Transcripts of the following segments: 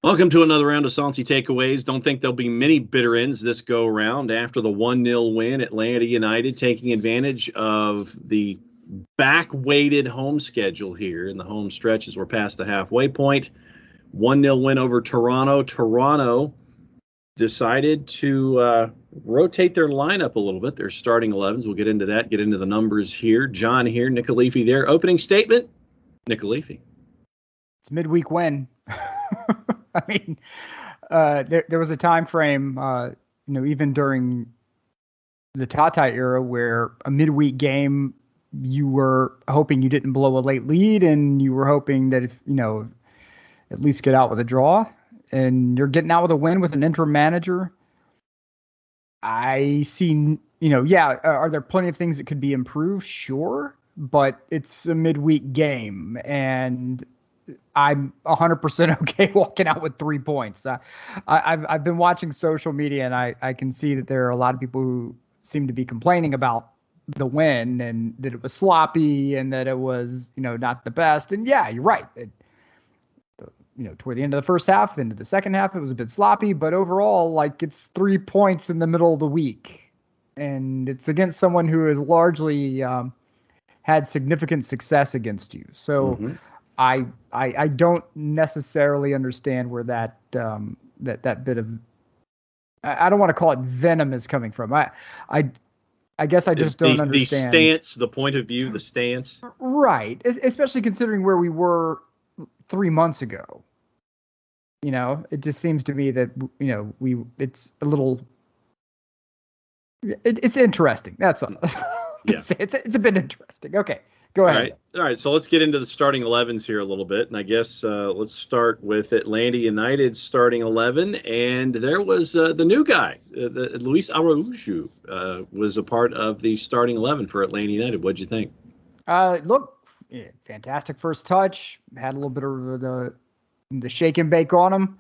Welcome to another round of Salty Takeaways. Don't think there'll be many bitter ends this go-around after the 1-0 win. Atlanta United taking advantage of the back-weighted home schedule here in the home stretch as we're past the halfway point. 1-0 win over Toronto. Toronto decided to rotate their lineup a little bit. Their starting 11s. We'll get into that, get into the numbers here. John here, Nicolifi there. Opening statement, Nicolifi. It's a midweek win. I mean, there was a time frame, even during the Tata era where a midweek game, you were hoping you didn't blow a late lead and you were hoping that if, at least get out with a draw, and you're getting out with a win with an interim manager. I see, are there plenty of things that could be improved? Sure. But it's a midweek game and I'm 100% okay walking out with 3 points. I've been watching social media, and I can see that there are a lot of people who seem to be complaining about the win and that it was sloppy and that it was, not the best. And yeah, you're right. Toward the end of the first half, into the second half, it was a bit sloppy. But overall, it's 3 points in the middle of the week, and it's against someone who has largely had significant success against you. So. Mm-hmm. I don't necessarily understand where that bit of, I don't want to call it venom, is coming from. I guess I just don't understand. The stance, the point of view, the stance. Right. Especially considering where we were 3 months ago. It just seems to me that, it's a little, it's interesting. That's all. Yeah. It's a bit interesting. Okay. Go ahead. All right. So let's get into the starting 11s here a little bit. And I guess let's start with Atlanta United's starting 11. And there was the new guy, Luis Araujo, was a part of the starting 11 for Atlanta United. What'd you think? Fantastic first touch. Had a little bit of the shake and bake on him.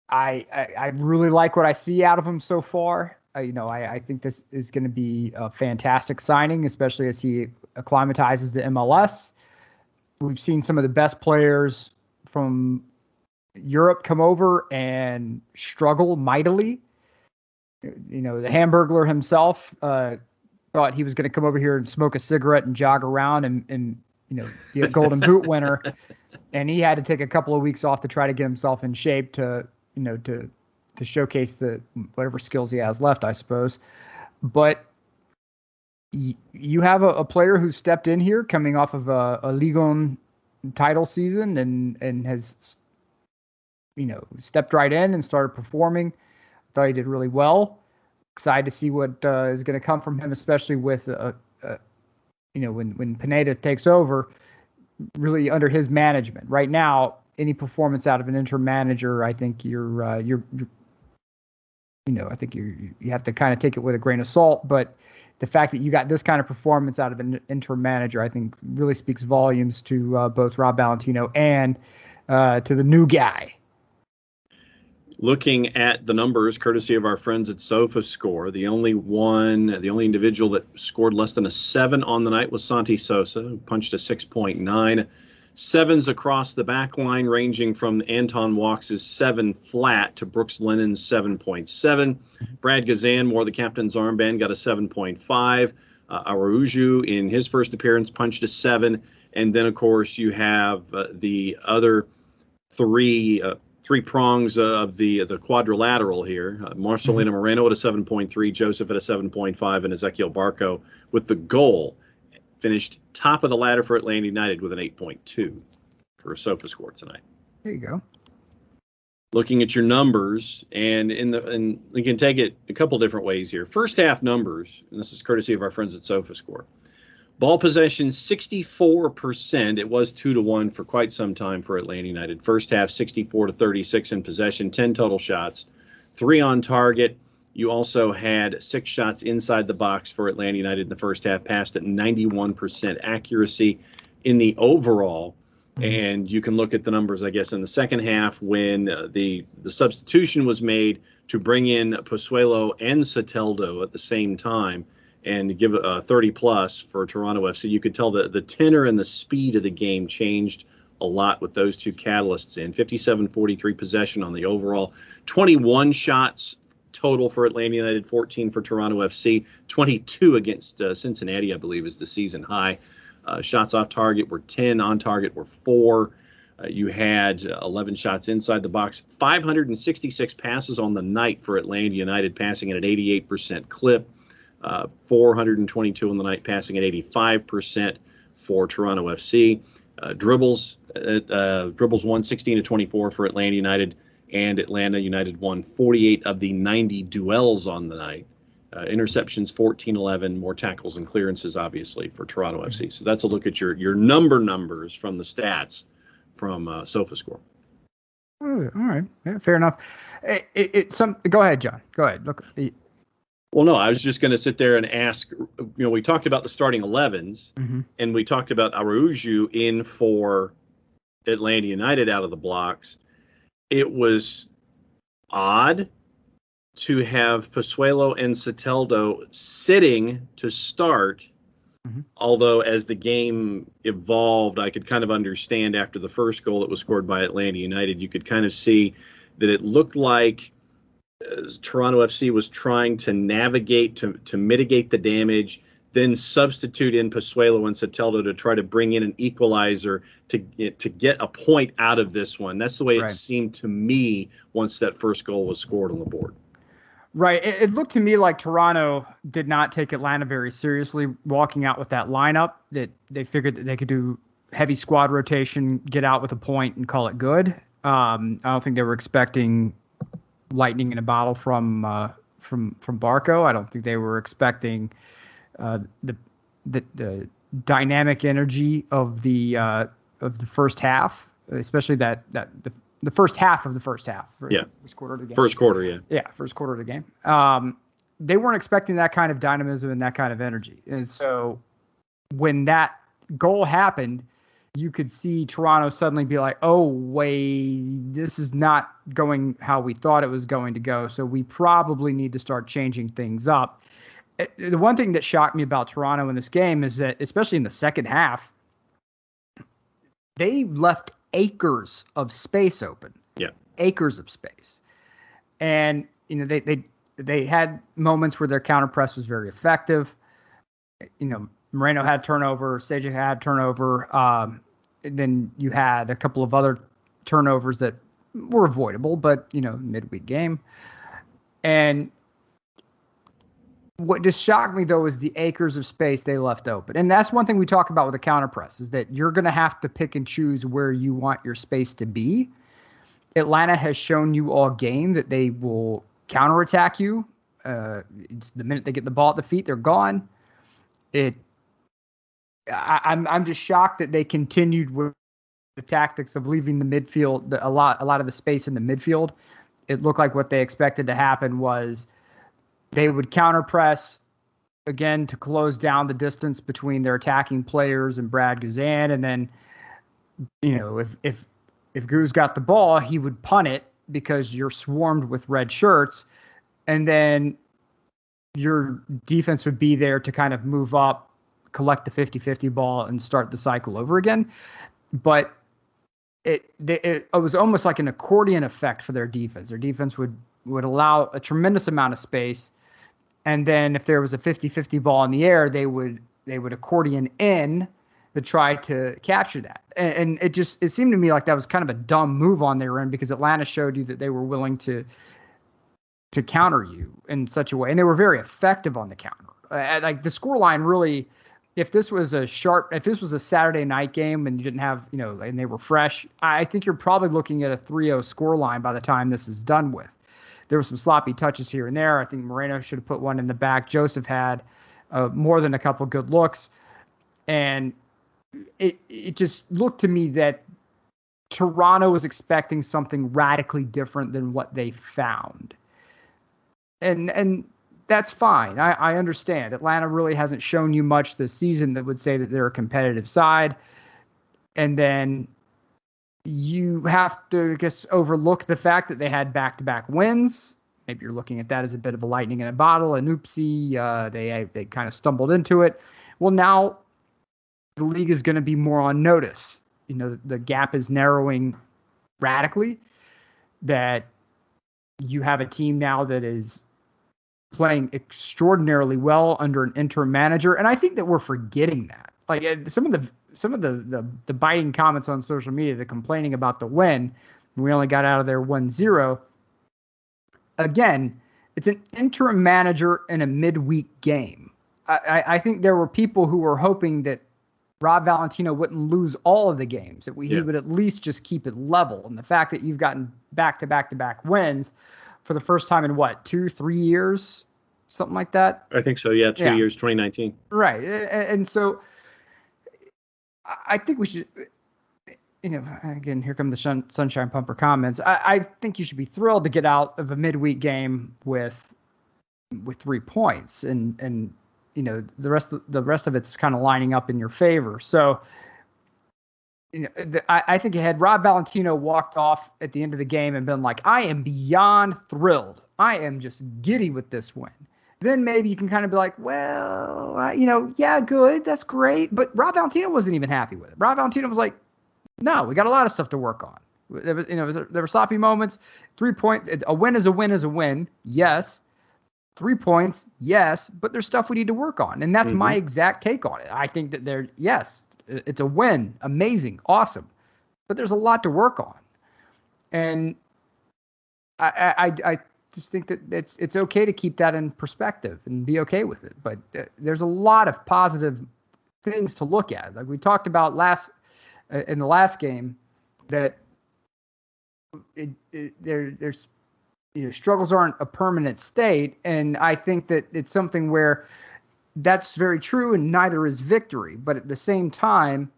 I really like what I see out of him so far. I think this is going to be a fantastic signing, especially as he acclimatizes to MLS. We've seen some of the best players from Europe come over and struggle mightily. The Hamburglar himself thought he was going to come over here and smoke a cigarette and jog around and be a Golden Boot winner, and he had to take a couple of weeks off to try to get himself in shape to showcase the whatever skills he has left, I suppose. But you have a player who stepped in here coming off of a Ligue 1 title season and has, stepped right in and started performing. Thought he did really well. Excited to see what is going to come from him, especially with, when Pineda takes over, really under his management. Right now, any performance out of an interim manager, I think you have to kind of take it with a grain of salt, but the fact that you got this kind of performance out of an interim manager, I think really speaks volumes to both Rob Valentino and to the new guy. Looking at the numbers, courtesy of our friends at SofaScore, the only individual that scored less than a 7 on the night was Santi Sosa, who punched a 6.9. 7s across the back line, ranging from Anton Walks' 7 flat to Brooks Lennon's 7.7. Brad Gazan wore the captain's armband, got a 7.5. Araujo, in his first appearance, punched a 7. And then, of course, you have the other three prongs of the quadrilateral here. Marcelino Moreno at a 7.3, Joseph at a 7.5, and Ezequiel Barco with the goal. Finished top of the ladder for Atlanta United with an 8.2 for a SofaScore tonight. There you go. Looking at your numbers, and we can take it a couple different ways here. First half numbers, and this is courtesy of our friends at SofaScore. Ball possession 64%. It was 2-1 for quite some time for Atlanta United. First half 64-36 in possession, 10 total shots, 3 on target. You also had 6 shots inside the box for Atlanta United in the first half, passed at 91% accuracy in the overall. And you can look at the numbers, I guess, in the second half when the substitution was made to bring in Pozuelo and Soteldo at the same time and give a 30-plus for Toronto FC. You could tell the tenor and the speed of the game changed a lot with those two catalysts in. 57-43 possession on the overall. 21 shots total for Atlanta United, 14 for Toronto FC. 22 against Cincinnati, I believe, is the season high. Shots off target were 10, on target were 4. You had 11 shots inside the box, 566 passes on the night for Atlanta United, passing at an 88% clip, 422 on the night, passing at 85% for Toronto FC. Dribbles won 16-24 for Atlanta United, and Atlanta United won 48 of the 90 duels on the night. Interceptions 14-11, more tackles and clearances, obviously, for Toronto FC. So that's a look at your numbers from the stats from SofaScore. All right, yeah, fair enough. Go ahead, John. Go ahead. Look. Well, no, I was just going to sit there and ask. We talked about the starting 11s, and we talked about Araujo in for Atlanta United out of the blocks. It was odd to have Pozuelo and Soteldo sitting to start. Although as the game evolved, I could kind of understand after the first goal that was scored by Atlanta United, you could kind of see that it looked like Toronto FC was trying to navigate to mitigate the damage, then substitute in Pozuelo and Soteldo to try to bring in an equalizer to get a point out of this one. That's the way it seemed to me once that first goal was scored on the board. Right. It looked to me like Toronto did not take Atlanta very seriously walking out with that lineup, that they figured that they could do heavy squad rotation, get out with a point and call it good. I don't think they were expecting lightning in a bottle from Barco. I don't think they were expecting the dynamic energy of the first half, especially the first half of the first half. First quarter of the game. First quarter, yeah. Yeah, first quarter of the game. They weren't expecting that kind of dynamism and that kind of energy. And so when that goal happened, you could see Toronto suddenly be like, oh, wait, this is not going how we thought it was going to go. So we probably need to start changing things up. The one thing that shocked me about Toronto in this game is that, especially in the second half, they left acres of space open. Yeah. Acres of space. And, they had moments where their counter press was very effective. Moreno had turnover, Seja had turnover. Then you had a couple of other turnovers that were avoidable, but, midweek game. And what just shocked me, though, is the acres of space they left open. And that's one thing we talk about with the counter press, is that you're going to have to pick and choose where you want your space to be. Atlanta has shown you all game that they will counterattack you. It's the minute they get the ball at the feet, they're gone. I'm just shocked that they continued with the tactics of leaving the midfield, a lot of the space in the midfield. It looked like what they expected to happen was they would counter press again to close down the distance between their attacking players and Brad Guzan. And then, if Guz got the ball, he would punt it because you're swarmed with red shirts. And then your defense would be there to kind of move up, collect the 50-50 ball, and start the cycle over again. But it was almost like an accordion effect for their defense. Their defense would allow a tremendous amount of space. And then if there was a 50-50 ball in the air, they would accordion in to try to capture that. And it seemed to me like that was kind of a dumb move on their end, because Atlanta showed you that they were willing to counter you in such a way. And they were very effective on the counter. Like the scoreline really, if this was a Saturday night game and you didn't have, and they were fresh, I think you're probably looking at a 3-0 scoreline by the time this is done with. There were some sloppy touches here and there. I think Moreno should have put one in the back. Joseph had more than a couple good looks. And it just looked to me that Toronto was expecting something radically different than what they found. And that's fine. I understand. Atlanta really hasn't shown you much this season that would say that they're a competitive side. And then you have to, I guess, overlook the fact that they had back-to-back wins. Maybe you're looking at that as a bit of a lightning in a bottle, an oopsie. They kind of stumbled into it. Well, now the league is going to be more on notice. the gap is narrowing radically, that you have a team now that is playing extraordinarily well under an interim manager. And I think that we're forgetting that. Like some of the biting comments on social media, the complaining about the win, we only got out of there 1-0. Again, it's an interim manager in a midweek game. I think there were people who were hoping that Rob Valentino wouldn't lose all of the games, that he would at least just keep it level. And the fact that you've gotten back-to-back wins for the first time in 2-3 years, something like that. I think so. Yeah. 2 years, 2019. Right. And so I think we should, again, here come the Sunshine Pumper comments. I think you should be thrilled to get out of a midweek game with 3 points, and the rest of it's kind of lining up in your favor. So, I think had Rob Valentino walked off at the end of the game and been like, I am beyond thrilled, I am just giddy with this win, then maybe you can kind of be like, well, good, that's great. But Rob Valentino wasn't even happy with it. Rob Valentino was like, no, we got a lot of stuff to work on. There were sloppy moments. 3 points. A win is a win is a win. Yes. 3 points. Yes. But there's stuff we need to work on. And that's my exact take on it. I think that it's a win. Amazing. Awesome. But there's a lot to work on. And I just think that it's okay to keep that in perspective and be okay with it. But there's a lot of positive things to look at. Like we talked about in the last game, that there's struggles aren't a permanent state, and I think that it's something where that's very true, and neither is victory. But at the same time,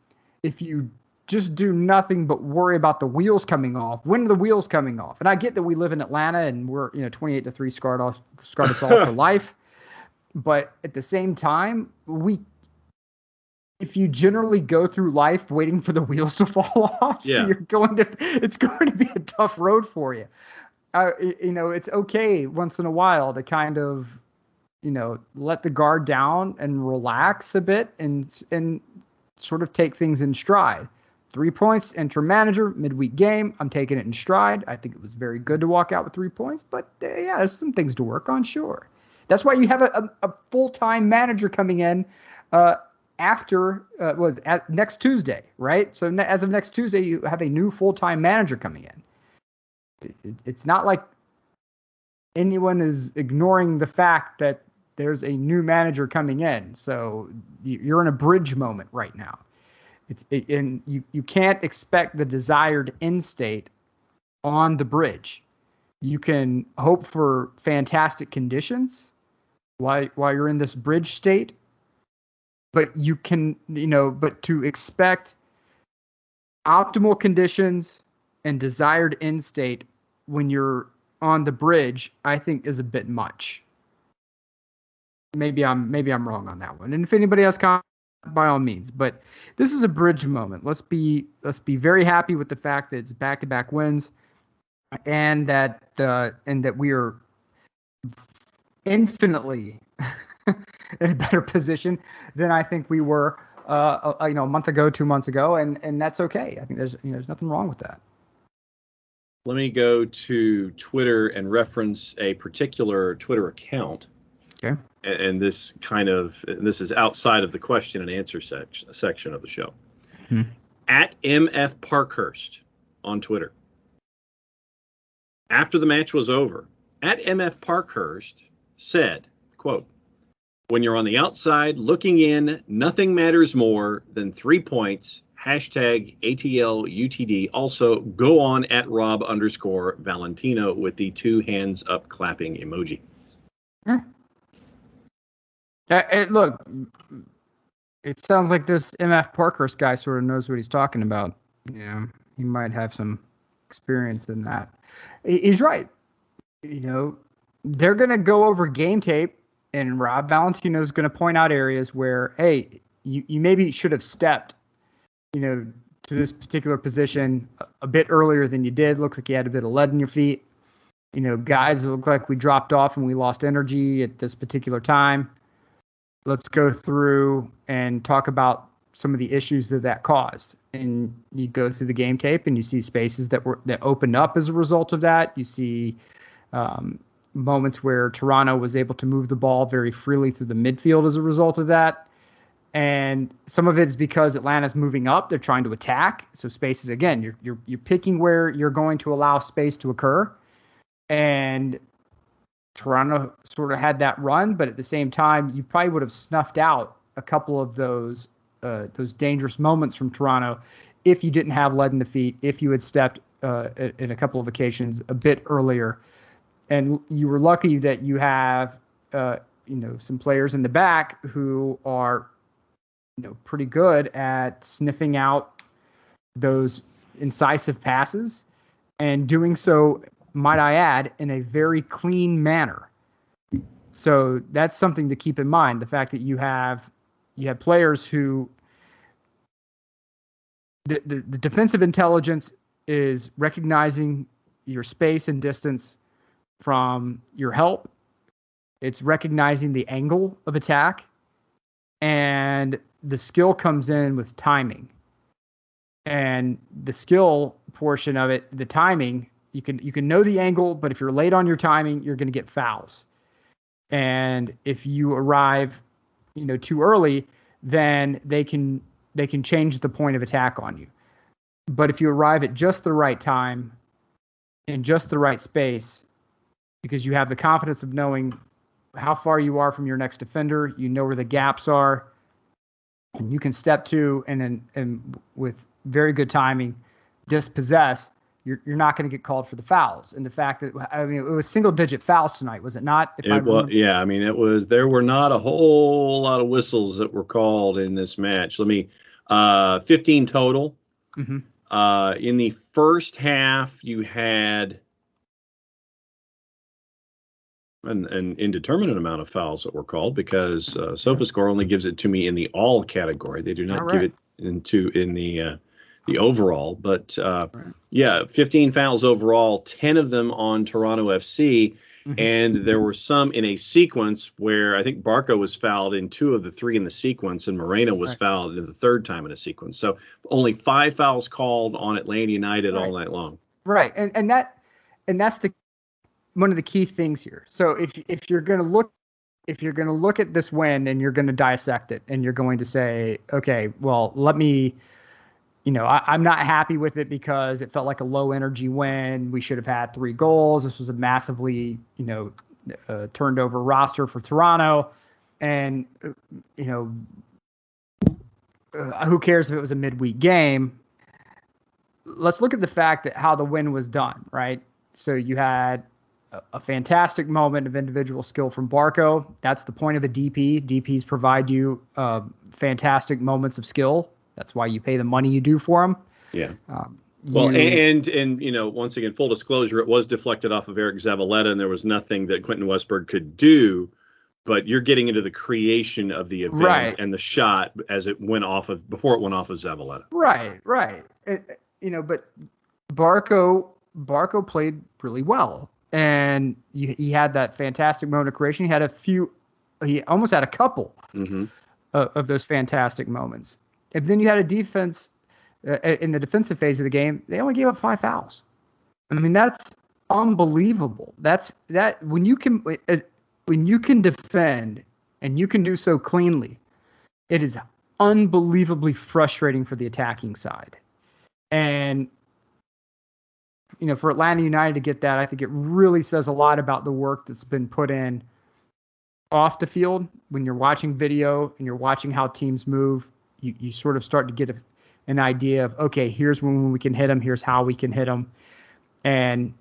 if you just do nothing but worry about the wheels coming off, when are the wheels coming off? And I get that we live in Atlanta and we're 28-3 scarred us all for life, but at the same time, if you generally go through life waiting for the wheels to fall off, it's going to be a tough road for you. It's okay once in a while to kind of, let the guard down and relax a bit and sort of take things in stride. 3 points, interim manager, midweek game. I'm taking it in stride. I think it was very good to walk out with 3 points, but there's some things to work on. Sure. That's why you have a full-time manager coming in, next Tuesday, right? So as of next Tuesday, you have a new full-time manager coming in. It's not like anyone is ignoring the fact that there's a new manager coming in. So you're in a bridge moment right now. And you can't expect the desired end state on the bridge. You can hope for fantastic conditions while you're in this bridge state. But you can, but to expect optimal conditions and desired end state when you're on the bridge, I think is a bit much. Maybe I'm wrong on that one. And if anybody has comments, by all means. But this is a bridge moment. Let's be very happy with the fact that it's back-to-back wins, and that we are infinitely in a better position than I think we were, a month ago, 2 months ago, and that's okay. I think there's nothing wrong with that. Let me go to Twitter and reference a particular Twitter account. Okay. And this is outside of the question and answer section of the show. At MF Parkhurst on Twitter. After the match was over, at MF Parkhurst said, quote, "When you're on the outside looking in, nothing matters more than 3 points. Hashtag ATLUTD. Also, go on at Rob_Valentino with the 2 hands up clapping emoji." Look, it sounds like this MF Parkhurst guy sort of knows what he's talking about. He might have some experience in that. He's right. They're going to go over game tape, and Rob Valentino is going to point out areas where, hey, you maybe should have stepped, to this particular position a bit earlier than you did. Looks like you had a bit of lead in your feet. Guys, it looked like we dropped off and we lost energy at this particular time. Let's go through and talk about some of the issues that caused. And you go through the game tape and you see spaces that opened up as a result of that. You see moments where Toronto was able to move the ball very freely through the midfield as a result of that. And some of it is because Atlanta's moving up; they're trying to attack. So spaces, again, you're picking where you're going to allow space to occur. And Toronto sort of had that run, but at the same time, you probably would have snuffed out a couple of those dangerous moments from Toronto if you didn't have lead in the feet, if you had stepped in a couple of occasions a bit earlier. And you were lucky that you have some players in the back who are pretty good at sniffing out those incisive passes and doing so, might I add, in a very clean manner. So that's something to keep in mind. The fact that you have players who the defensive intelligence is recognizing your space and distance from your help. It's recognizing the angle of attack, and the skill comes in with timing. And the skill portion of it, the timing, you can know the angle, but if you're late on your timing, you're going to get fouls. And if you arrive, too early, then they can change the point of attack on you. But if you arrive at just the right time, in just the right space, because you have the confidence of knowing how far you are from your next defender, you know where the gaps are, and you can step to and with very good timing, dispossess. You're not going to get called for the fouls. And the fact that, it was single-digit fouls tonight, was it not? There were not a whole lot of whistles that were called in this match. 15 total. Mm-hmm. In the first half, you had an indeterminate amount of fouls that were called because SofaScore only gives it to me in the all category. They do not give it in the overall, but 15 fouls overall, 10 of them on Toronto FC, and there were some in a sequence where I think Barco was fouled in 2 of the 3 in the sequence, and Moreno was fouled in the 3rd time in a sequence. So only 5 fouls called on Atlanta United all night long. Right, and that's one of the key things here. So if you're going to look at this win and you're going to dissect it and you're going to say, okay, well, let me. I'm not happy with it because it felt like a low energy win. We should have had 3 goals. This was a massively, turned over roster for Toronto. And, who cares if it was a midweek game? Let's look at the fact that how the win was done, right? So you had a fantastic moment of individual skill from Barco. That's the point of a DP. DPs provide you fantastic moments of skill. That's why you pay the money you do for them. Yeah. And once again, full disclosure, it was deflected off of Eric Zavaleta, and there was nothing that Quentin Westberg could do. But you're getting into the creation of the event and the shot as it went off of before it went off of Zavaleta. Right. But Barco played really well, and he had that fantastic moment of creation. He almost had a couple of those fantastic moments. And then you had a defense in the defensive phase of the game. They only gave up 5 fouls. That's unbelievable. When you can defend and you can do so cleanly, it is unbelievably frustrating for the attacking side. And for Atlanta United to get that, I think it really says a lot about the work that's been put in off the field. When you're watching video and you're watching how teams move, you sort of start to get an idea of, okay, here's when we can hit them, here's how we can hit them. And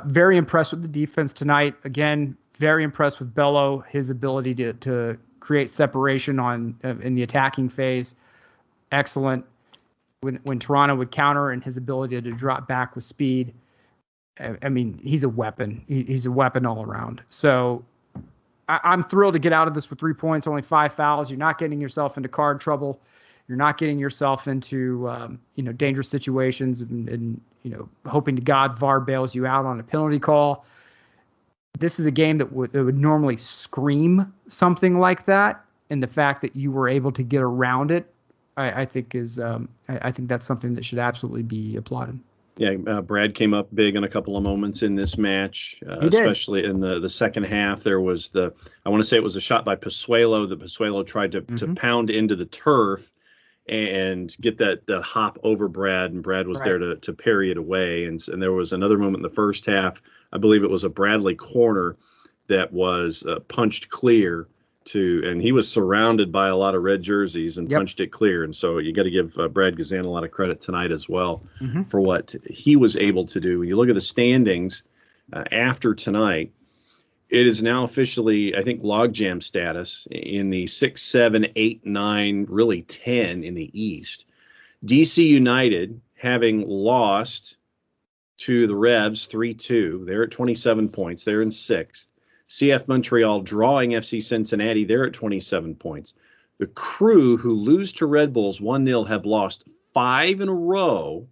very impressed with the defense tonight. Again, very impressed with Bello, his ability to create separation in the attacking phase. Excellent. When Toronto would counter, and his ability to drop back with speed. He's a weapon. He's a weapon all around. So I'm thrilled to get out of this with 3 points, only 5 fouls. You're not getting yourself into card trouble. You're not getting yourself into dangerous situations and hoping to God VAR bails you out on a penalty call. This is a game that would normally scream something like that, and the fact that you were able to get around it, I think I think that's something that should absolutely be applauded. Yeah, Brad came up big in a couple of moments in this match, He did. especially in the second half. There was I want to say it was a shot by Pozuelo that Pozuelo tried to pound into the turf and get that hop over Brad, and Brad was there to parry it away. And there was another moment in the first half, I believe it was a Bradley corner that was punched clear and he was surrounded by a lot of red jerseys and punched it clear. And so you got to give Brad Gazan a lot of credit tonight as well for what he was able to do. When you look at the standings after tonight, it is now officially, I think, logjam status in the 6, 7, 8, 9, really 10 in the East. DC United, having lost to the Revs 3-2, they're at 27 points. They're in 6th. CF Montreal drawing FC Cincinnati, they're at 27 points. The Crew, who lose to Red Bulls 1-0, have lost 5 in a row.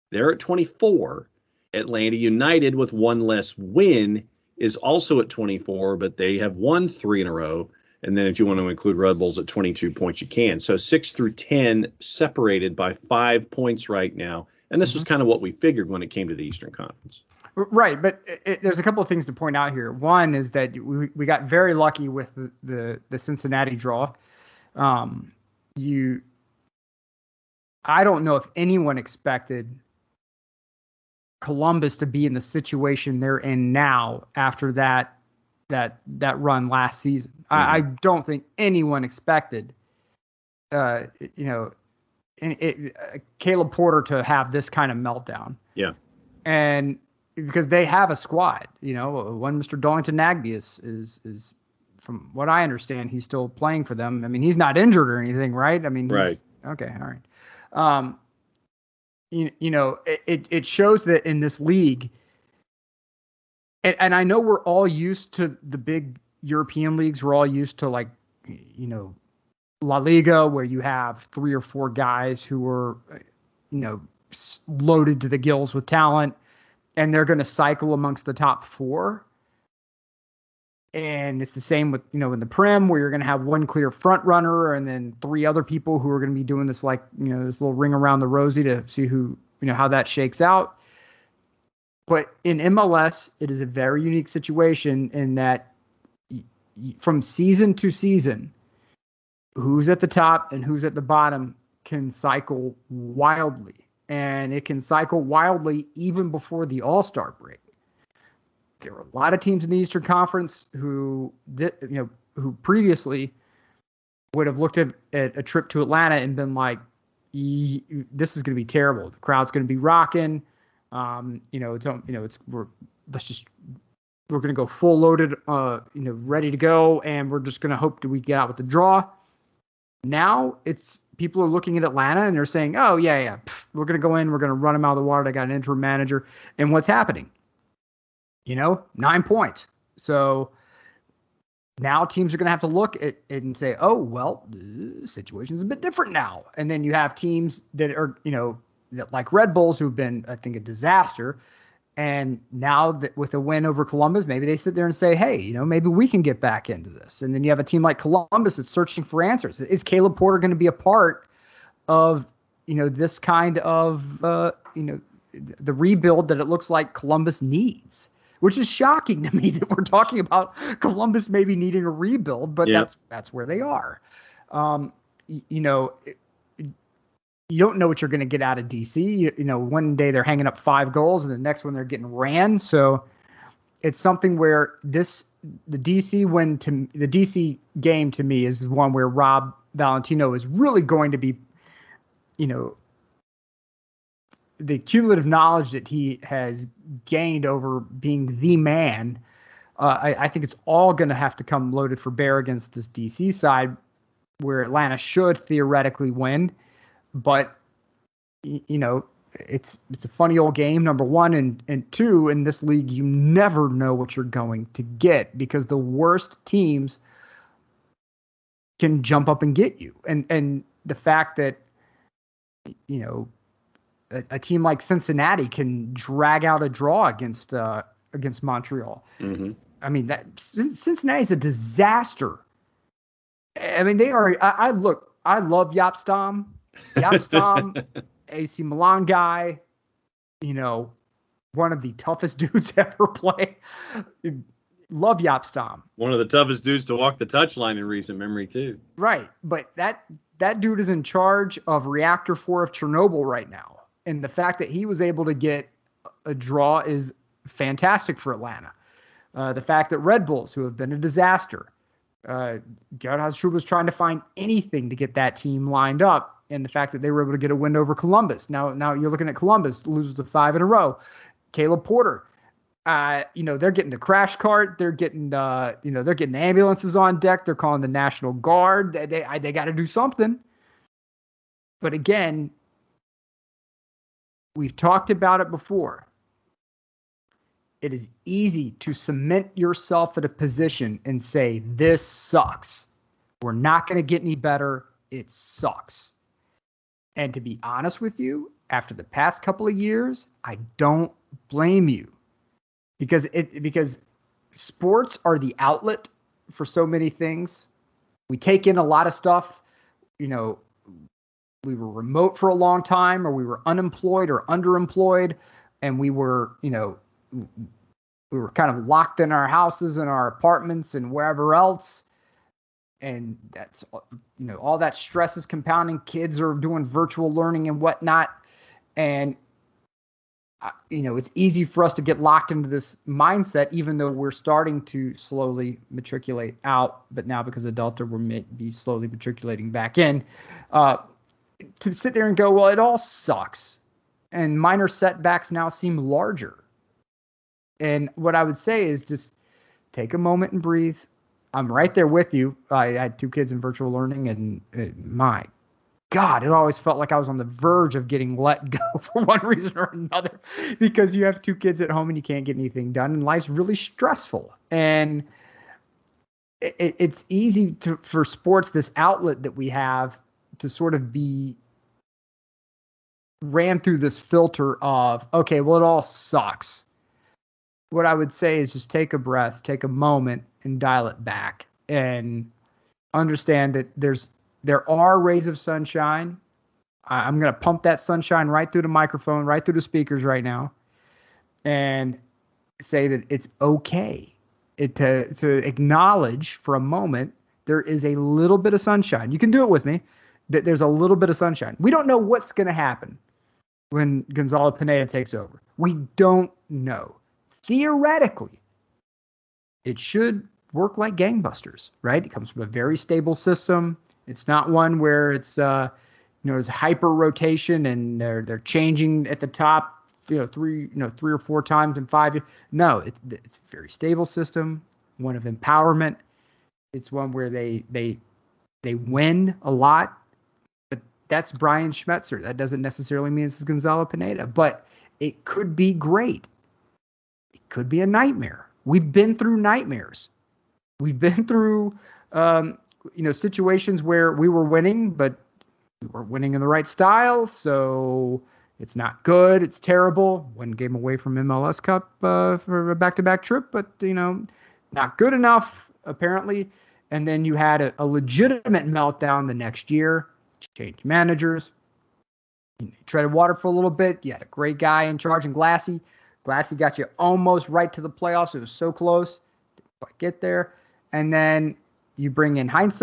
They're at 24. Atlanta United, with one less win, is also at 24, but they have won 3 in a row. And then if you want to include Red Bulls at 22 points, you can. So 6 through 10 separated by 5 points right now. And this was kind of what we figured when it came to the Eastern Conference. Right, but there's a couple of things to point out here. One is that we got very lucky with the Cincinnati draw. I don't know if anyone expected Columbus to be in the situation they're in now after that run last season. I don't think anyone expected, Caleb Porter to have this kind of meltdown. Yeah, and because they have a squad, one Mr. Darlington Nagby is from what I understand, he's still playing for them. I mean, he's not injured or anything, right? I mean, right. Okay, all right. It shows that in this league, and I know we're all used to the big European leagues. We're all used to La Liga, where you have 3 or 4 guys who are, loaded to the gills with talent, and they're going to cycle amongst the top 4. And it's the same with, in the Prem, where you're going to have one clear front runner and then 3 other people who are going to be doing this, this little ring around the rosy to see who, how that shakes out. But in MLS, it is a very unique situation in that from season to season, who's at the top and who's at the bottom can cycle wildly. And it can cycle wildly even before the All-Star break. There were a lot of teams in the Eastern Conference who previously would have looked at a trip to Atlanta and been like, this is going to be terrible. The crowd's going to be rocking. We're going to go full loaded, ready to go. And we're just going to hope that we get out with the draw. Now people are looking at Atlanta and they're saying, oh yeah. We're going to go in, we're going to run them out of the water. They got an interim manager. And what's happening? 9 points. So now teams are going to have to look at it and say, oh, well, the situation's a bit different now. And then you have teams that are, that like Red Bulls, who've been, I think, a disaster. And now that with a win over Columbus, maybe they sit there and say, hey, maybe we can get back into this. And then you have a team like Columbus that's searching for answers. Is Caleb Porter going to be a part of, this kind of, the rebuild that it looks like Columbus needs? Which is shocking to me that we're talking about Columbus maybe needing a rebuild, but that's where they are. You don't know what you're going to get out of DC. One day they're hanging up 5 goals, and the next one they're getting ran. So it's something where the DC game to me is one where Rob Valentino is really going to be, the cumulative knowledge that he has gained over being the man, I think it's all going to have to come loaded for bear against this DC side, where Atlanta should theoretically win. But, it's a funny old game, number one. And 2, in this league, you never know what you're going to get because the worst teams can jump up and get you. And the fact that, a team like Cincinnati can drag out a draw against Montreal. Mm-hmm. I mean, Cincinnati is a disaster I mean, they are. I look. I love Jaap Stam. Jaap Stam, AC Milan guy. You know, one of the toughest dudes ever play. Love Jaap Stam. One of the toughest dudes to walk the touchline in recent memory, too. Right, but that dude is in charge of Reactor 4 of Chernobyl right now, and the fact that he was able to get a draw is fantastic for Atlanta. The fact that Red Bulls, who have been a disaster, Gerhard was trying to find anything to get that team lined up, and the fact that they were able to get a win over Columbus. Now you're looking at Columbus loses to 5 in a row. Caleb Porter, they're getting the crash cart. They're getting they're getting ambulances on deck. They're calling the National Guard. They got to do something. But again, we've talked about it before. It is easy to cement yourself at a position and say, this sucks. We're not going to get any better. It sucks. And to be honest with you, after the past couple of years, I don't blame you. Because sports are the outlet for so many things. We take in a lot of stuff. We were remote for a long time, or we were unemployed or underemployed, and we were kind of locked in our houses and our apartments and wherever else. And that's, all that stress is compounding. Kids are doing virtual learning and whatnot. And, it's easy for us to get locked into this mindset, even though we're starting to slowly matriculate out. But now because of Delta, we're maybe slowly matriculating back in. To sit there and go, well, it all sucks. And minor setbacks now seem larger. And what I would say is just take a moment and breathe. I'm right there with you. I had 2 kids in virtual learning, and my God, it always felt like I was on the verge of getting let go for one reason or another, because you have 2 kids at home and you can't get anything done, and life's really stressful. And it's easy for sports, this outlet that we have, to sort of be ran through this filter of, okay, well, it all sucks. What I would say is just take a breath, take a moment, and dial it back, and understand that there are rays of sunshine. I'm going to pump that sunshine right through the microphone, right through the speakers right now, and say that it's okay to acknowledge for a moment there is a little bit of sunshine. You can do it with me, that there's a little bit of sunshine. We don't know what's going to happen when Gonzalo Pineda takes over. We don't know. Theoretically, it should work like gangbusters, right? It comes from a very stable system. It's not one where it's there's hyper rotation and they're changing at the top, 3 or 4 times in 5 years. No, it's a very stable system, one of empowerment. It's one where they win a lot, but that's Brian Schmetzer. That doesn't necessarily mean it's Gonzalo Pineda, but it could be great. It could be a nightmare. We've been through nightmares. We've been through situations where we were winning, but we weren't winning in the right style. So it's not good. It's terrible. 1 game away from MLS Cup for a back-to-back trip, but not good enough apparently. And then you had a legitimate meltdown the next year. Changed managers. You treaded water for a little bit. You had a great guy in charge in Glassy. Glassy got you almost right to the playoffs. It was so close. Didn't quite get there. And then you bring in Heinze,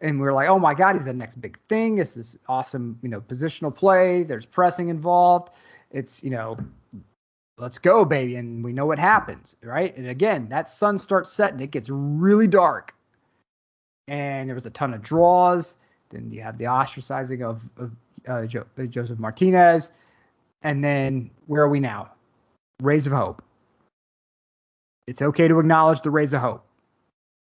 and we're like, oh my God, he's the next big thing. This is awesome, positional play. There's pressing involved. It's, let's go, baby. And we know what happens, right? And again, that sun starts setting. It gets really dark. And there was a ton of draws. Then you have the ostracizing of Joseph Martinez. And then where are we now? Rays of hope. It's okay to acknowledge the rays of hope.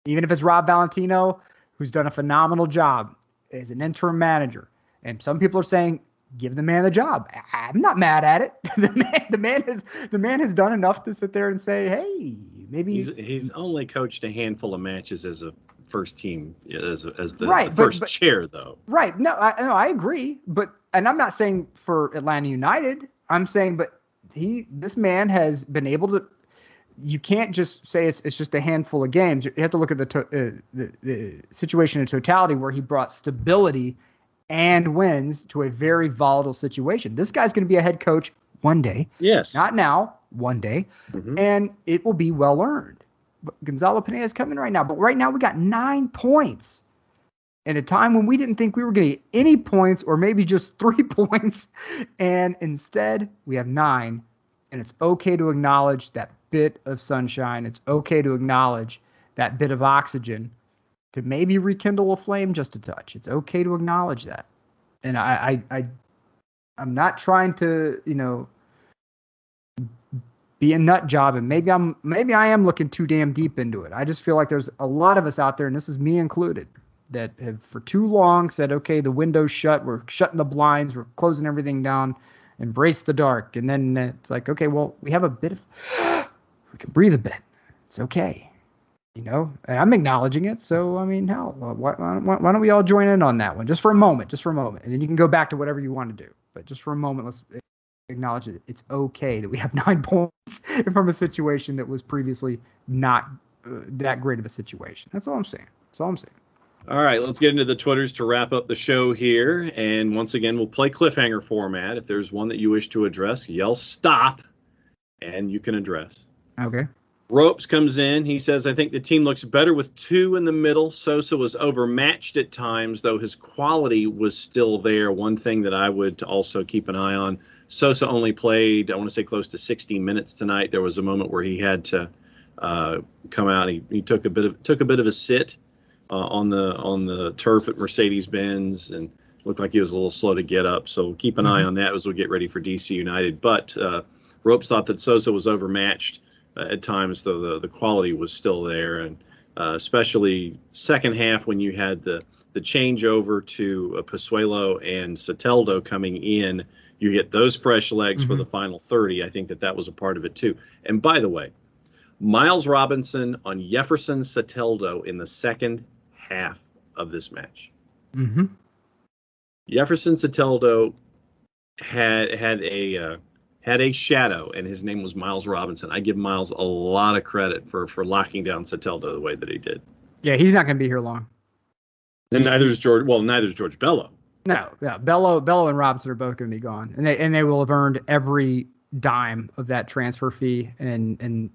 Even if it's Rob Valentino, who's done a phenomenal job as an interim manager. And some people are saying, give the man the job. I'm not mad at it. The man has done enough to sit there and say, hey, maybe he's only coached a handful of matches as a first team, as the first chair, though. Right. No, I agree. And I'm not saying for Atlanta United. I'm saying, but this man has been able to you can't just say it's just a handful of games. You have to look at the situation in totality where he brought stability and wins to a very volatile situation. This guy's going to be a head coach one day. Yes. Not now, one day. Mm-hmm. And it will be well earned. But Gonzalo Pineda is coming right now. But right now we got 9 points at a time when we didn't think we were going to get any points or maybe just 3 points. And instead we have 9. And it's okay to acknowledge that bit of sunshine. It's okay to acknowledge that bit of oxygen to maybe rekindle a flame just a touch. It's okay to acknowledge that. And I'm not trying to, be a nut job, and maybe I am looking too damn deep into it. I just feel like there's a lot of us out there, and this is me included, that have for too long said, okay, the window's shut, we're shutting the blinds, we're closing everything down, embrace the dark. And then it's like, okay, well, we have a bit of, we can breathe a bit. It's okay. And I'm acknowledging it. So, I mean, hell, why don't we all join in on that one? Just for a moment. And then you can go back to whatever you want to do. But just for a moment, let's acknowledge it. It's okay that we have 9 points from a situation that was previously not that great of a situation. That's all I'm saying. All right, let's get into the Twitters to wrap up the show here. And once again, we'll play cliffhanger format. If there's one that you wish to address, yell stop, and you can address. Okay. Ropes comes in. He says, I think the team looks better with 2 in the middle. Sosa was overmatched at times, though his quality was still there. One thing that I would also keep an eye on, Sosa only played, I want to say, close to 60 minutes tonight. There was a moment where he had to come out. He took a bit of a sit on the turf at Mercedes-Benz and looked like he was a little slow to get up. So keep an eye on that as we get ready for DC United. But Ropes thought that Sosa was overmatched at times, though the quality was still there, and especially second half when you had the changeover to Pozuelo and Soteldo coming in, you get those fresh legs for the final 30. I think that was a part of it too. And by the way, Miles Robinson on Jefferson Soteldo in the second half of this match. Mm-hmm. Jefferson Soteldo had a shadow, and his name was Miles Robinson. I give Miles a lot of credit for locking down Soteldo the way that he did. Yeah, he's not going to be here long. And neither's George Bello. No, yeah, Bello and Robinson are both going to be gone, and they will have earned every dime of that transfer fee. And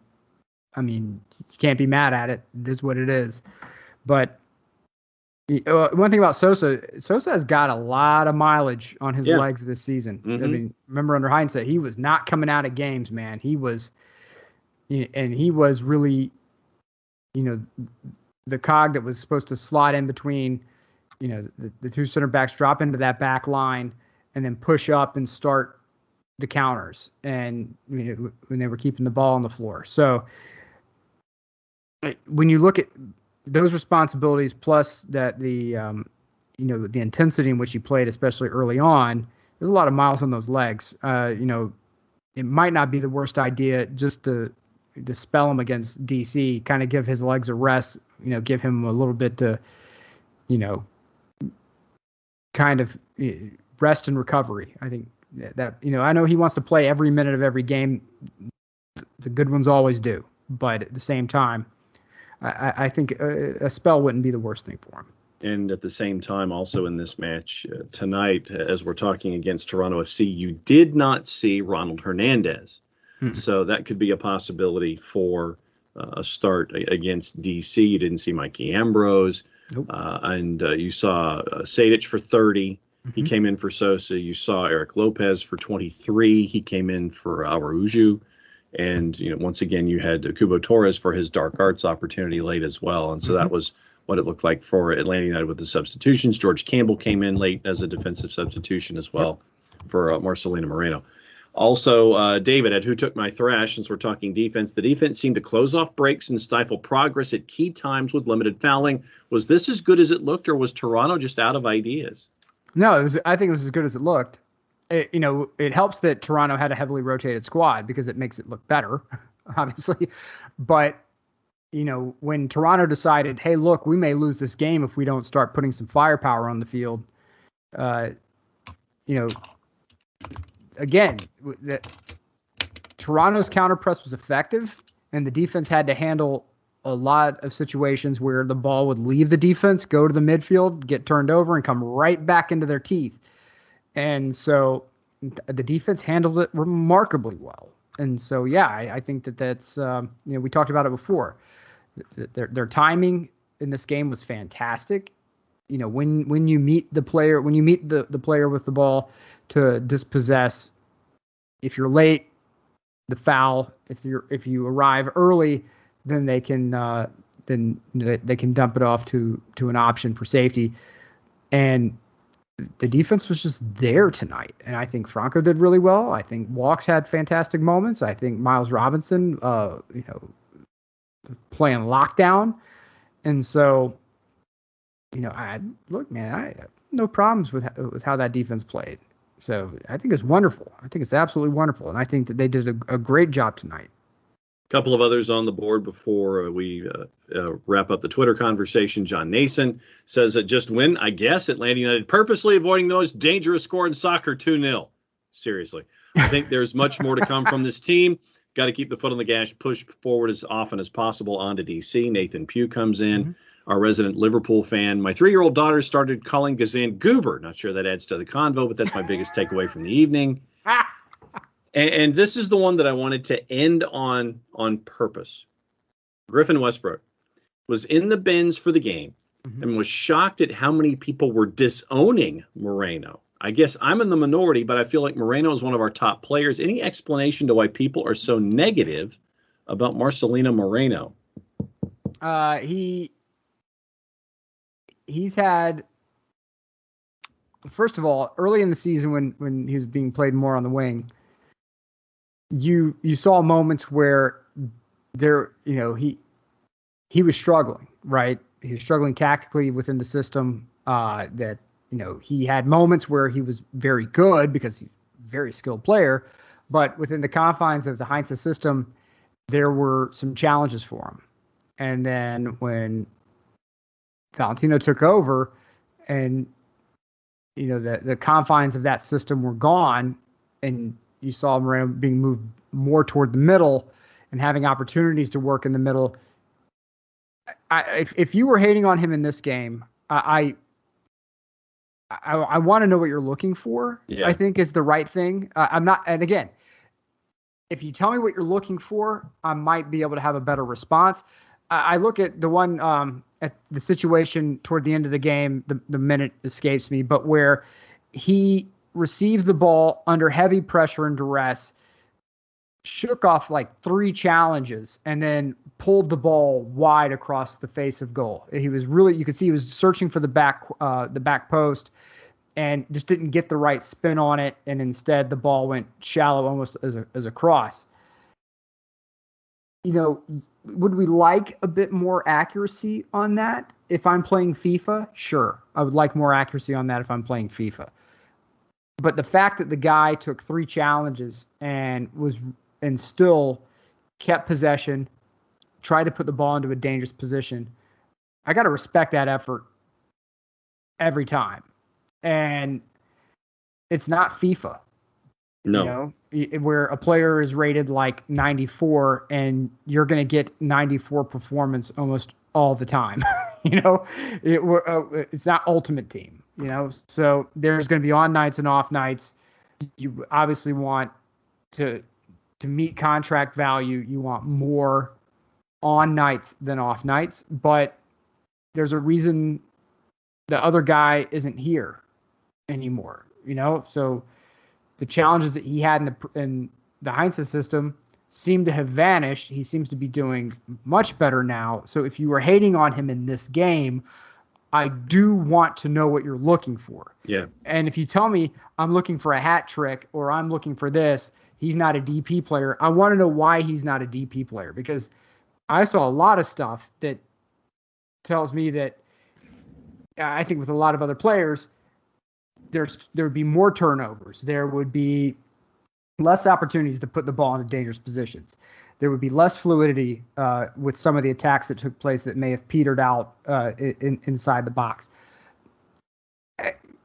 I mean, you can't be mad at it. It is what it is. But one thing about Sosa has got a lot of mileage on his legs this season. Mm-hmm. I mean, remember under hindsight, he was not coming out of games, man. He was really, the cog that was supposed to slot in between, the 2 center backs, drop into that back line, and then push up and start the counters. And when they were keeping the ball on the floor. So when you look at those responsibilities, plus that the intensity in which he played, especially early on, there's a lot of miles on those legs. It might not be the worst idea just to spell him against DC, kind of give his legs a rest, give him a little bit to, kind of rest and recovery. I think that, I know he wants to play every minute of every game. The good ones always do. But at the same time, I think a spell wouldn't be the worst thing for him. And at the same time, also in this match tonight, as we're talking against Toronto FC, you did not see Ronald Hernandez. So that could be a possibility for a start against DC. You didn't see Mikey Ambrose. Nope. And you saw Sadic for 30. He came in for Sosa. You saw Eric Lopez for 23. He came in for Araujo. And, once again, you had Kubo Torres for his dark arts opportunity late as well. And so that was what it looked like for Atlanta United with the substitutions. George Campbell came in late as a defensive substitution as well for Marcelino Moreno. Also, David, at Who Took My Thrash, since we're talking defense, the defense seemed to close off breaks and stifle progress at key times with limited fouling. Was this as good as it looked, or was Toronto just out of ideas? No, I think it was as good as it looked. It helps that Toronto had a heavily rotated squad because it makes it look better, obviously. But, when Toronto decided, hey, look, we may lose this game if we don't start putting some firepower on the field, again, that Toronto's counter press was effective. and the defense had to handle a lot of situations where the ball would leave the defense, go to the midfield, get turned over, and come right back into their teeth. And so the defense handled it remarkably well. And so, yeah, I think that's we talked about it before. Their timing in this game was fantastic. When you meet the player, the player with the ball to dispossess, if you're late, the foul. If you arrive early, then they can dump it off to an option for safety. And the defense was just there tonight. And I think Franco did really well. I think Walks had fantastic moments. I think Miles Robinson, playing lockdown. And so, I have no problems with how that defense played. So I think it's wonderful. I think it's absolutely wonderful. And I think that they did a great job tonight. Couple of others on the board before we wrap up the Twitter conversation. John Nason says that just win, I guess. Atlanta United purposely avoiding the most dangerous score in soccer, 2-0. Seriously. I think there's much more to come from this team. Got to keep the foot on the gas, push forward as often as possible on to DC. Nathan Pugh comes in, our resident Liverpool fan. My 3-year-old daughter started calling Gazan Goober. Not sure that adds to the convo, but that's my biggest takeaway from the evening. And this is the one that I wanted to end on purpose. Griffin Westbrook was in the bins for the game and was shocked at how many people were disowning Moreno. I guess I'm in the minority, but I feel like Moreno is one of our top players. Any explanation to why people are so negative about Marcelino Moreno? He's had, first of all, early in the season when he was being played more on the wing, you saw moments where he was struggling, right? He was struggling tactically within the system. He had moments where he was very good because he's a very skilled player, but within the confines of the Heinz system, there were some challenges for him. And then when Valentino took over and, the confines of that system were gone and you saw Moreno being moved more toward the middle and having opportunities to work in the middle. If you were hating on him in this game, I want to know what you're looking for. Yeah. I think is the right thing. I'm not, and again, if you tell me what you're looking for, I might be able to have a better response. I look at the one at the situation toward the end of the game. The minute escapes me, but where he received the ball under heavy pressure and duress, shook off like 3 challenges, and then pulled the ball wide across the face of goal. He was really, you could see he was searching for the back post and just didn't get the right spin on it. And instead the ball went shallow, almost as a cross. Would we like a bit more accuracy on that? If I'm playing FIFA, sure. I would like more accuracy on that if I'm playing FIFA. But the fact that the guy took 3 challenges and still kept possession, tried to put the ball into a dangerous position, I got to respect that effort every time. And it's not FIFA. No. Where a player is rated like 94 and you're going to get 94 performance almost all the time. It's not Ultimate Team, so there's going to be on nights and off nights. You obviously want to meet contract value. You want more on nights than off nights, but there's a reason the other guy isn't here anymore, so the challenges that he had in the Heinz system seem to have vanished. He seems to be doing much better now. So if you were hating on him in this game, I do want to know what you're looking for. Yeah. And if you tell me I'm looking for a hat trick or I'm looking for this, he's not a DP player, I want to know why he's not a DP player, because I saw a lot of stuff that tells me that I think with a lot of other players, there would be more turnovers. There would be less opportunities to put the ball into dangerous positions. There would be less fluidity with some of the attacks that took place that may have petered out inside the box.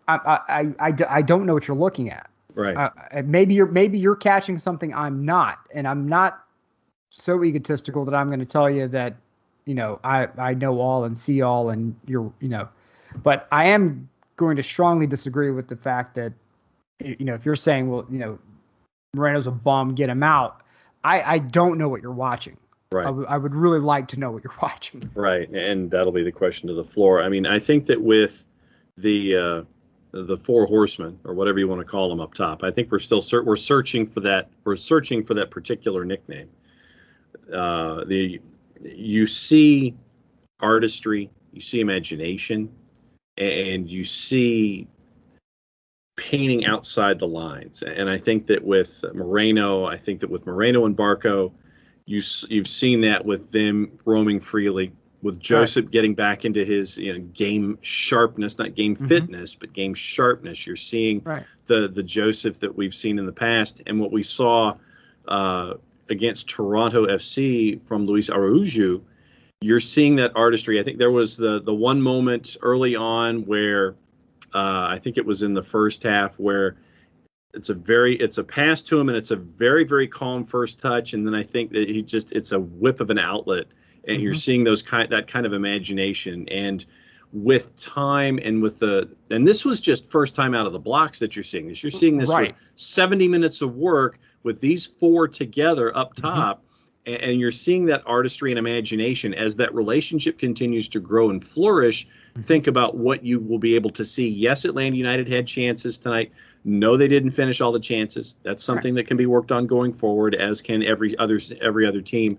I don't know what you're looking at. Right. Maybe you're catching something I'm not, and I'm not so egotistical that I'm going to tell you that, I know all and see all, and but I am going to strongly disagree with the fact that, if you're saying, well, Moreno's a bum, get him out. I don't know what you're watching. Right. I would really like to know what you're watching. Right, and that'll be the question to the floor. I mean, I think that with the four horsemen, or whatever you want to call them up top, I think we're still we're searching for that. We're searching for that particular nickname. You see artistry, you see imagination, and you see painting outside the lines. And I think that with Moreno, and Barco, you've seen that with them roaming freely, with Joseph getting back into his game sharpness, not game fitness, but game sharpness. You're seeing the Joseph that we've seen in the past, and what we saw against Toronto FC from Luis Araujo. You're seeing that artistry. I think there was the one moment early on where I think it was in the first half where it's a pass to him, and it's a very, very calm first touch, and then I think that it's a whip of an outlet, and you're seeing that kind of imagination. And with time and and this was just first time out of the blocks that you're seeing this. You're seeing this with 70 minutes of work with these four together up top, and you're seeing that artistry and imagination as that relationship continues to grow and flourish. Think about what you will be able to see. Yes, Atlanta United had chances tonight. No, they didn't finish all the chances. That's something that can be worked on going forward, as can every other team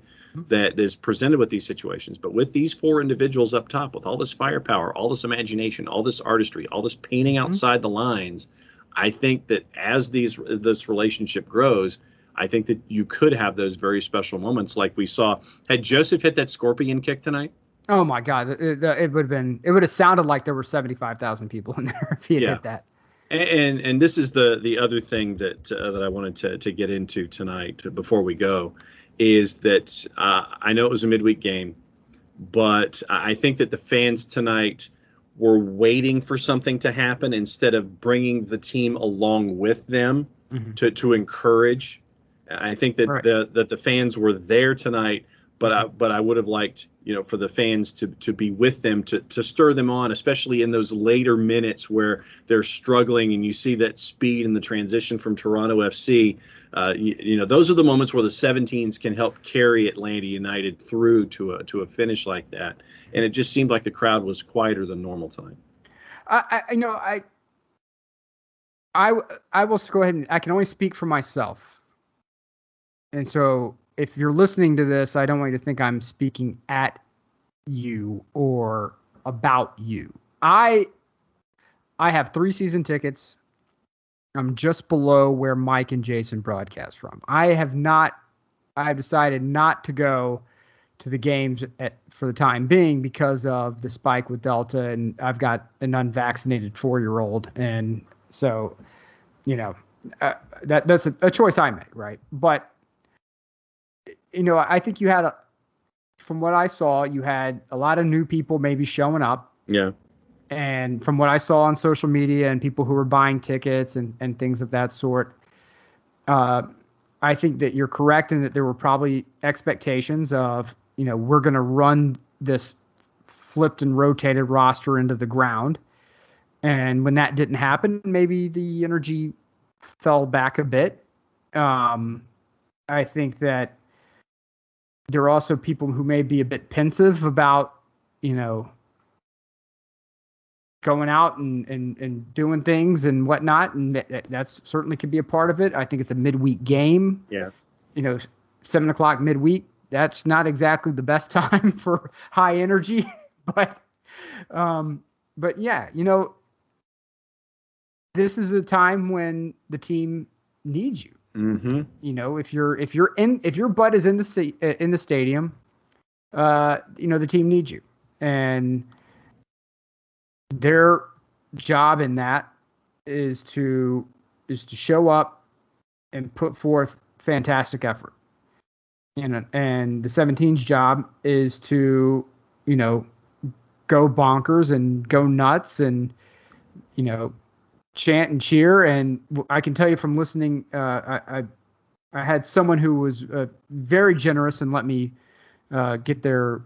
that is presented with these situations. But with these four individuals up top, with all this firepower, all this imagination, all this artistry, all this painting outside the lines, I think that as this relationship grows, I think that you could have those very special moments like we saw. Had Joseph hit that scorpion kick tonight? Oh my God! It would have sounded like there were 75,000 people in there if he had hit that. And this is the other thing that I wanted to get into tonight before we go, is that I know it was a midweek game, but I think that the fans tonight were waiting for something to happen instead of bringing the team along with them to encourage. I think that that the fans were there tonight, but I would have liked for the fans to be with them to stir them on, especially in those later minutes where they're struggling, and you see that speed and the transition from Toronto FC. Those are the moments where the 17s can help carry Atlanta United through to a finish like that. And it just seemed like the crowd was quieter than normal tonight. I will go ahead and I can only speak for myself. And so if you're listening to this, I don't want you to think I'm speaking at you or about you. I have 3 season tickets. I'm just below where Mike and Jason broadcast from. I have decided not to go to the games for the time being because of the spike with Delta, and I've got an unvaccinated 4-year-old. And so, that's a choice I make, right? But I think from what I saw, you had a lot of new people maybe showing up. Yeah. And from what I saw on social media and people who were buying tickets and things of that sort, I think that you're correct in that there were probably expectations of, we're going to run this flipped and rotated roster into the ground. And when that didn't happen, maybe the energy fell back a bit. I think that there are also people who may be a bit pensive about, going out and doing things and whatnot. And that's certainly could be a part of it. I think it's a midweek game. Yeah. 7:00 midweek. That's not exactly the best time for high energy, but yeah, this is a time when the team needs you. If your butt is in the stadium, the team needs you, and their job in that is to show up and put forth fantastic effort. And the 17's job is to, go bonkers and go nuts and, chant and cheer. And I can tell you from listening, I I had someone who was very generous and let me get their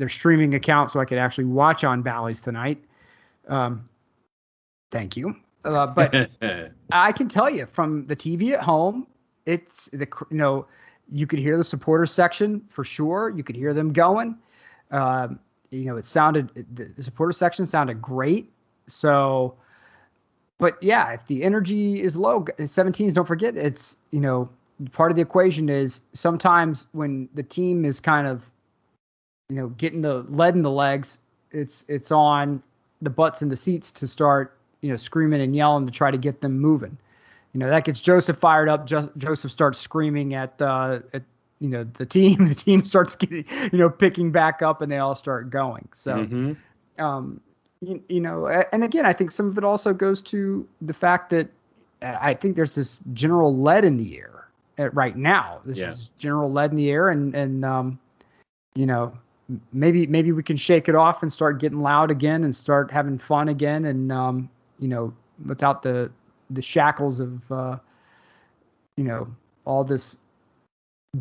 streaming account so I could actually watch on Bally's tonight. Thank you. But I can tell you from the TV at home, it's you could hear the supporters section for sure. You could hear them going. It sounded, the supporter section sounded great. So, but yeah, if the energy is low, 17s, don't forget, it's, part of the equation is sometimes when the team is kind of, getting the lead in the legs, it's on the butts in the seats to start, screaming and yelling to try to get them moving. That gets Joseph fired up. Joseph starts screaming at the team. The team starts getting, picking back up, and they all start going. So, and again, I think some of it also goes to the fact that I think there's this general lead in the air right now. This is general lead in the air, and maybe we can shake it off and start getting loud again and start having fun again, and without the shackles of all this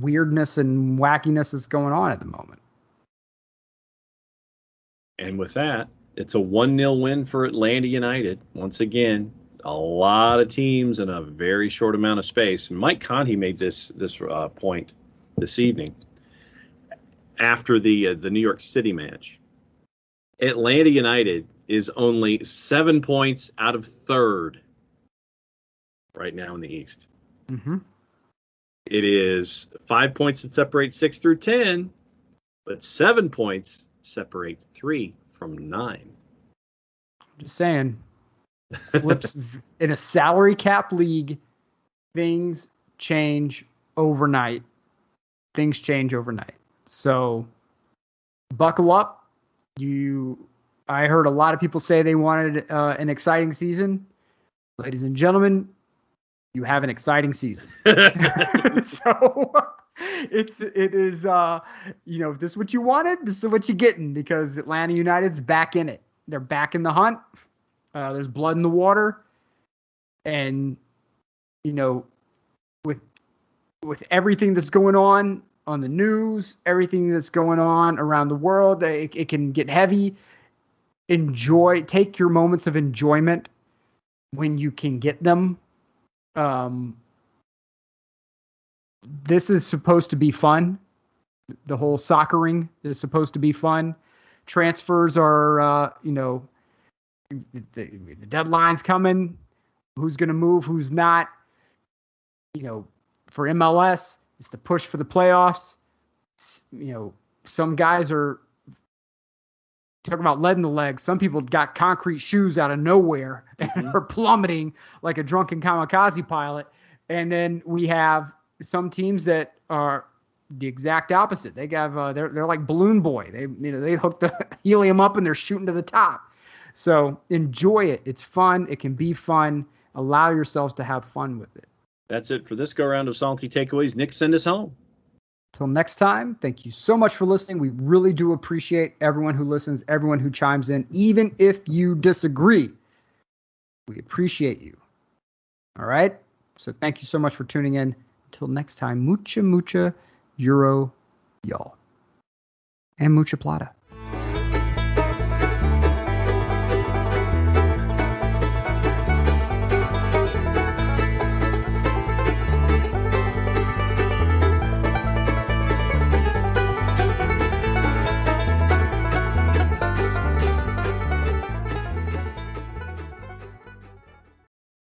weirdness and wackiness that's going on at the moment. And with that, it's a 1-0 win for Atlanta United. Once again, a lot of teams in a very short amount of space. And Mike Conti made this point this evening after the New York City match. Atlanta United is only 7 points out of third right now in the East. Mm-hmm. It is 5 points that separate 6 through 10, but 7 points separate 3 from 9. Just saying. Flips in a salary cap league, things change overnight. So buckle up. I heard a lot of people say they wanted an exciting season. Ladies and gentlemen, you have an exciting season. So it is if this is what you wanted, this is what you're getting, because Atlanta United's back in it. They're back in the hunt. There's blood in the water, and with everything that's going on the news, everything that's going on around the world, it can get heavy. Take your moments of enjoyment when you can get them. This is supposed to be fun. The whole soccering is supposed to be fun. Transfers are, the deadline's coming. Who's going to move? Who's not? For MLS, it's the push for the playoffs. Some guys are talking about lead in the legs. Some people got concrete shoes out of nowhere and are plummeting like a drunken kamikaze pilot. And then we have some teams that are the exact opposite. They have they're like Balloon Boy. They hook the helium up and they're shooting to the top. So enjoy it. It's fun. It can be fun. Allow yourselves to have fun with it. That's it for this go-round of Salty Takeaways. Nick, send us home. Till next time, thank you so much for listening. We really do appreciate everyone who listens, everyone who chimes in, even if you disagree. We appreciate you. All right? So thank you so much for tuning in. Until next time, mucha Euro, y'all. And mucha plata.